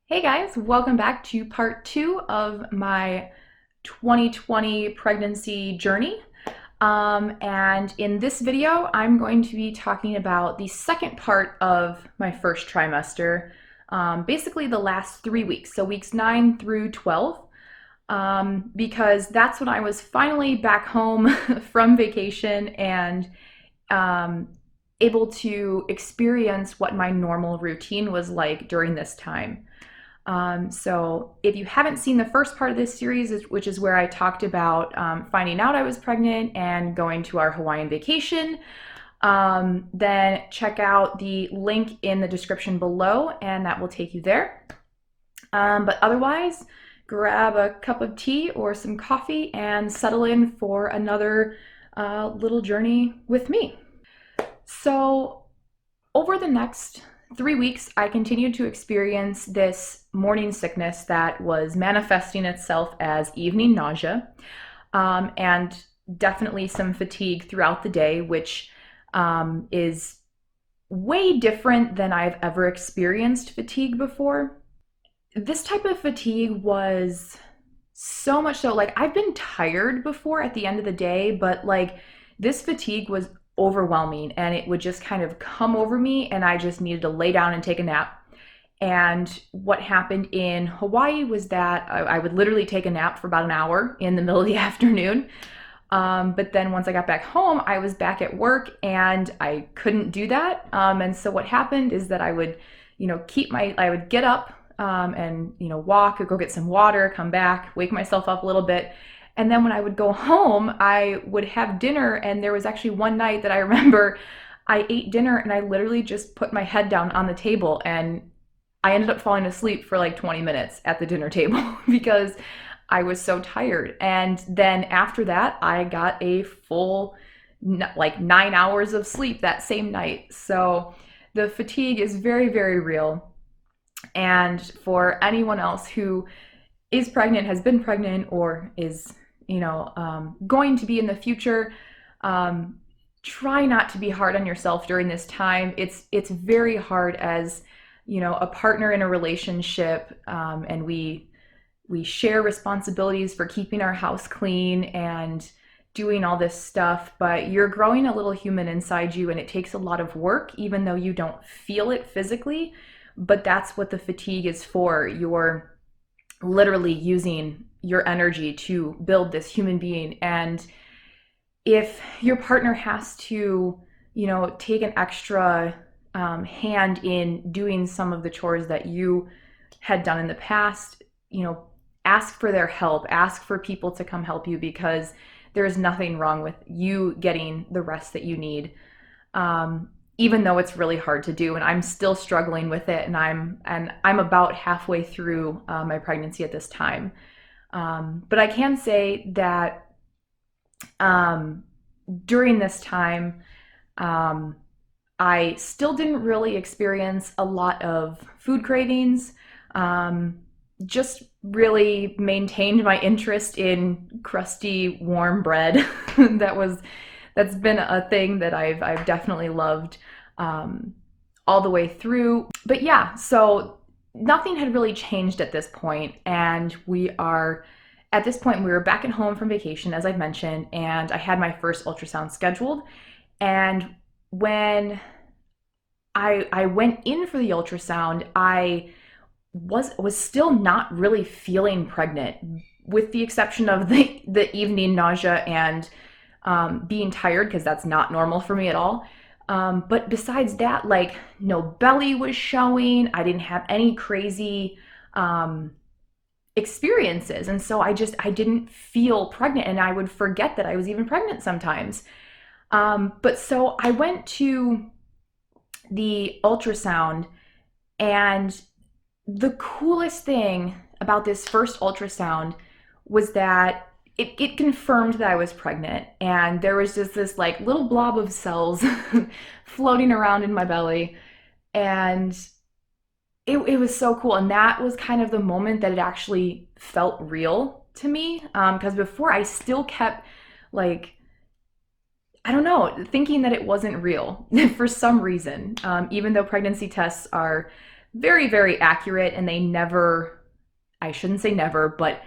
Hey guys, welcome back to part two of my 2020 pregnancy journey. And in this video, I'm going to be talking about the second part of my first trimester, basically the last 3 weeks, so weeks 9 through 12, because that's when I was finally back home from vacation and um, able to experience what my normal routine was like during this time. So if you haven't seen the first part of this series, which is where I talked about finding out I was pregnant and going to our Hawaiian vacation, then check out the link in the description below and that will take you there. But otherwise, grab a cup of tea or some coffee and settle in for another little journey with me. So over the next 3 weeks, I continued to experience this morning sickness that was manifesting itself as evening nausea, and definitely some fatigue throughout the day, which is way different than I've ever experienced fatigue before. This type of fatigue was so much so, like, I've been tired before at the end of the day, but like this fatigue was overwhelming and it would just kind of come over me and I just needed to lay down and take a nap. And what happened in Hawaii was that I would literally take a nap for about an hour in the middle of the afternoon. But then once I got back home, I was back at work and I couldn't do that. And so what happened is that I would, I would get up and, walk or go get some water, come back, wake myself up a little bit. And then when I would go home, I would have dinner. And there was actually one night that I remember I ate dinner and I literally just put my head down on the table and I ended up falling asleep for like 20 minutes at the dinner table because I was so tired. And then after that, I got a full like 9 hours of sleep that same night. So the fatigue is very, very real. And for anyone else who is pregnant, has been pregnant, or is, going to be in the future, try not to be hard on yourself during this time. It's very hard as, a partner in a relationship, and we share responsibilities for keeping our house clean and doing all this stuff, but you're growing a little human inside you and it takes a lot of work, even though you don't feel it physically. But that's what the fatigue is for. You're literally using your energy to build this human being. And if your partner has to, take an extra hand in doing some of the chores that you had done in the past, ask for their help, ask for people to come help you, because there is nothing wrong with you getting the rest that you need. Even though it's really hard to do, and I'm still struggling with it, and I'm about halfway through my pregnancy at this time. But I can say that during this time, I still didn't really experience a lot of food cravings. Just really maintained my interest in crusty, warm bread. That's been a thing that I've definitely loved all the way through. But yeah, so nothing had really changed at this point, and we were back at home from vacation, as I mentioned, and I had my first ultrasound scheduled. And when I went in for the ultrasound, I was still not really feeling pregnant, with the exception of the evening nausea and being tired, because that's not normal for me at all. But besides that, like, no belly was showing. I didn't have any crazy experiences. And so I didn't feel pregnant, and I would forget that I was even pregnant sometimes. But so I went to the ultrasound, and the coolest thing about this first ultrasound was that it confirmed that I was pregnant, and there was just this like little blob of cells floating around in my belly, and it was so cool. And that was kind of the moment that it actually felt real to me, because before I still kept, like, I don't know, thinking that it wasn't real for some reason, even though pregnancy tests are very, very accurate, and they never, I shouldn't say never, but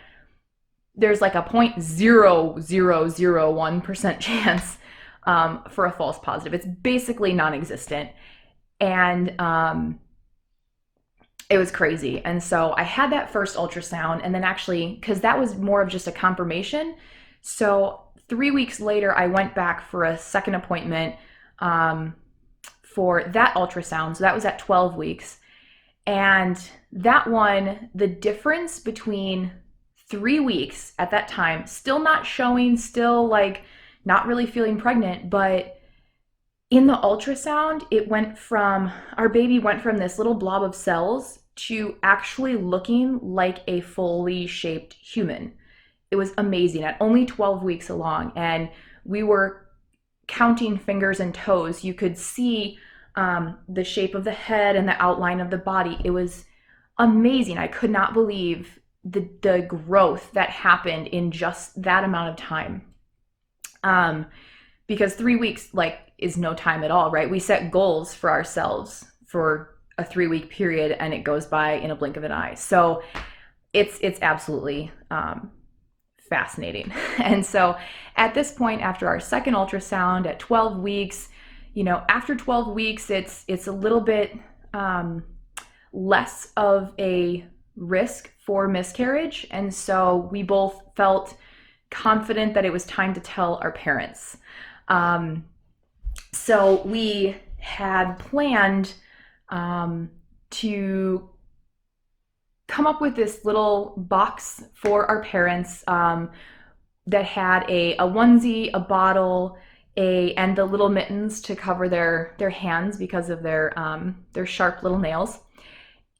there's like a 0.0001% chance for a false positive. It's basically non-existent. And it was crazy. And so I had that first ultrasound, and then actually, because that was more of just a confirmation. So 3 weeks later, I went back for a second appointment for that ultrasound. So that was at 12 weeks. And that one, the difference between 3 weeks at that time, still not showing, still like not really feeling pregnant, but in the ultrasound, our baby went from this little blob of cells to actually looking like a fully shaped human. It was amazing at only 12 weeks along. And we were counting fingers and toes. You could see the shape of the head and the outline of the body. It was amazing. I could not believe the growth that happened in just that amount of time. Because 3 weeks is no time at all, right? We set goals for ourselves for a 3-week period, and it goes by in a blink of an eye. So it's absolutely fascinating. And so at this point, after our second ultrasound at 12 weeks, after 12 weeks, it's a little bit less of a risk for miscarriage. And so we both felt confident that it was time to tell our parents. So we had planned to come up with this little box for our parents that had a onesie, a bottle, and the little mittens to cover their hands because of their sharp little nails.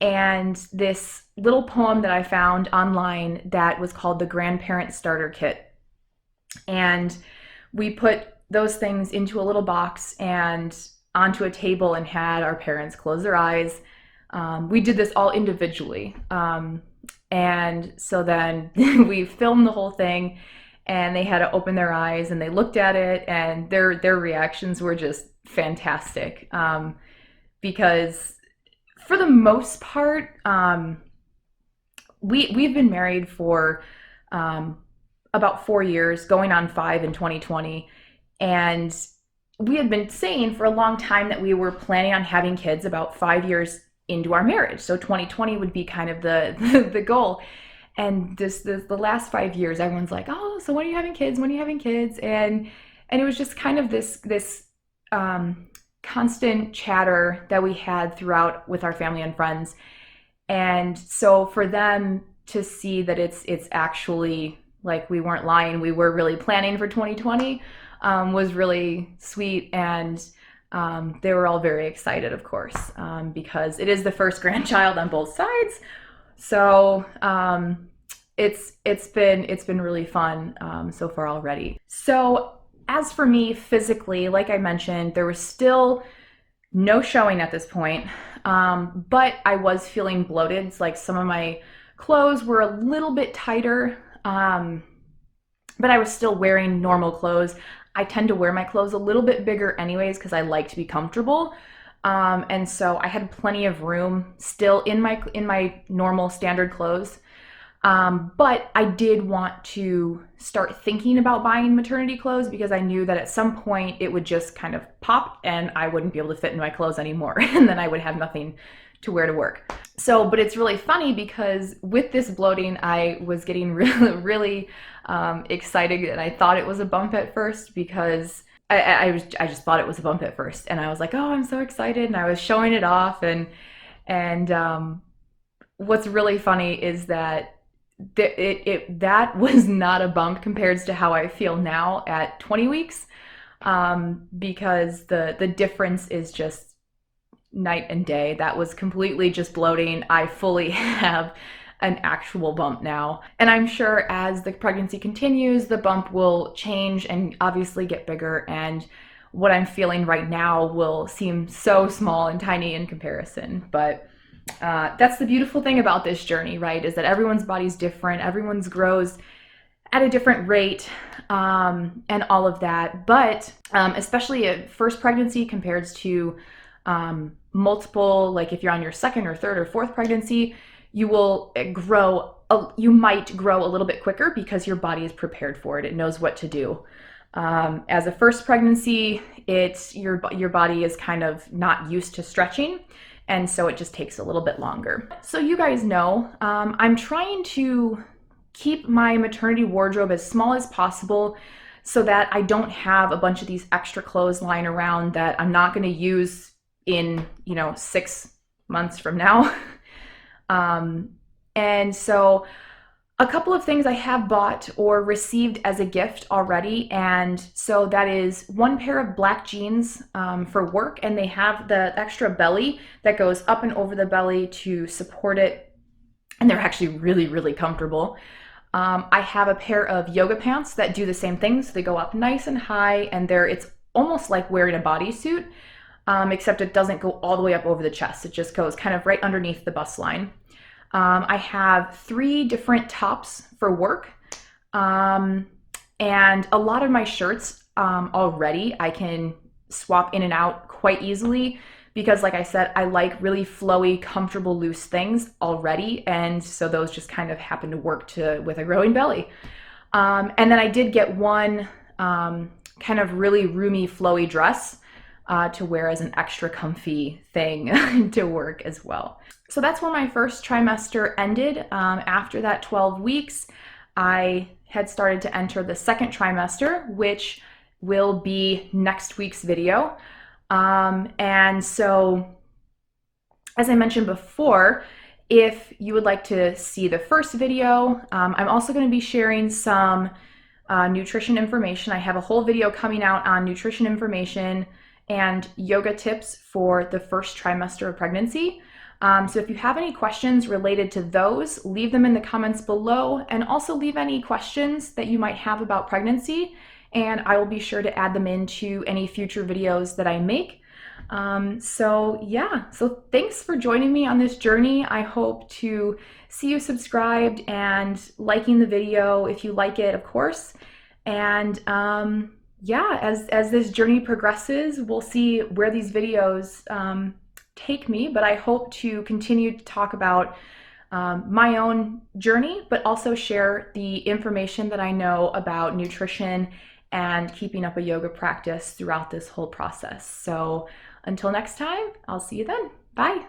And this little poem that I found online that was called the Grandparent Starter Kit. And we put those things into a little box and onto a table and had our parents close their eyes. We did this all individually. And so then we filmed the whole thing, and they had to open their eyes, and they looked at it, and their reactions were just fantastic. Because for the most part, we've been married for about 4 years, going on 5 in 2020. And we had been saying for a long time that we were planning on having kids about 5 years into our marriage. So 2020 would be kind of the goal. And the last 5 years, everyone's like, oh, so when are you having kids? When are you having kids? And it was just kind of this constant chatter that we had throughout with our family and friends. And so for them to see that it's actually like we weren't lying, we were really planning for 2020, was really sweet. And they were all very excited, of course, because it is the first grandchild on both sides. So it's been really fun so far already. So as for me physically, like I mentioned, there was still no showing at this point, but I was feeling bloated. It's like some of my clothes were a little bit tighter, but I was still wearing normal clothes. I tend to wear my clothes a little bit bigger anyways because I like to be comfortable. And so I had plenty of room still in my normal standard clothes. But I did want to start thinking about buying maternity clothes because I knew that at some point it would just kind of pop and I wouldn't be able to fit in my clothes anymore. And then I would have nothing to wear to work. So, but it's really funny because with this bloating, I was getting really excited, and I thought it was a bump at first because I just thought it was a bump at first, and I was like, oh, I'm so excited, and I was showing it off, and what's really funny is that that was not a bump compared to how I feel now at 20 weeks, because the difference is just night and day. That was completely just bloating. I fully have an actual bump now. And I'm sure as the pregnancy continues, the bump will change and obviously get bigger. And what I'm feeling right now will seem so small and tiny in comparison. But that's the beautiful thing about this journey, right? Is that everyone's body's different. Everyone's grows at a different rate, and all of that. But especially a first pregnancy compared to multiple, like if you're on your second or third or fourth pregnancy, you will grow, you might grow a little bit quicker because your body is prepared for it. It knows what to do. As a first pregnancy, your body is kind of not used to stretching, and so it just takes a little bit longer. So you guys know, I'm trying to keep my maternity wardrobe as small as possible so that I don't have a bunch of these extra clothes lying around that I'm not going to use in, 6 months from now. And so a couple of things I have bought or received as a gift already, and so that is one pair of black jeans for work, and they have the extra belly that goes up and over the belly to support it, and they're actually really, really comfortable. I have a pair of yoga pants that do the same thing, so they go up nice and high, and it's almost like wearing a bodysuit, except it doesn't go all the way up over the chest. It just goes kind of right underneath the bust line. I have 3 different tops for work, and a lot of my shirts already I can swap in and out quite easily because, like I said, I like really flowy, comfortable, loose things already, and so those just kind of happen to work with a growing belly. And then I did get one kind of really roomy, flowy dress to wear as an extra comfy thing to work as well. So that's where my first trimester ended. After that 12 weeks, I had started to enter the second trimester, which will be next week's video. And so, as I mentioned before, if you would like to see the first video, I'm also going to be sharing some nutrition information. I have a whole video coming out on nutrition information and yoga tips for the first trimester of pregnancy. So if you have any questions related to those, leave them in the comments below, and also leave any questions that you might have about pregnancy, and I will be sure to add them into any future videos that I make. So thanks for joining me on this journey. I hope to see you subscribed and liking the video if you like it, of course. And as this journey progresses, we'll see where these videos take me, but I hope to continue to talk about my own journey, but also share the information that I know about nutrition and keeping up a yoga practice throughout this whole process. So until next time, I'll see you then. Bye.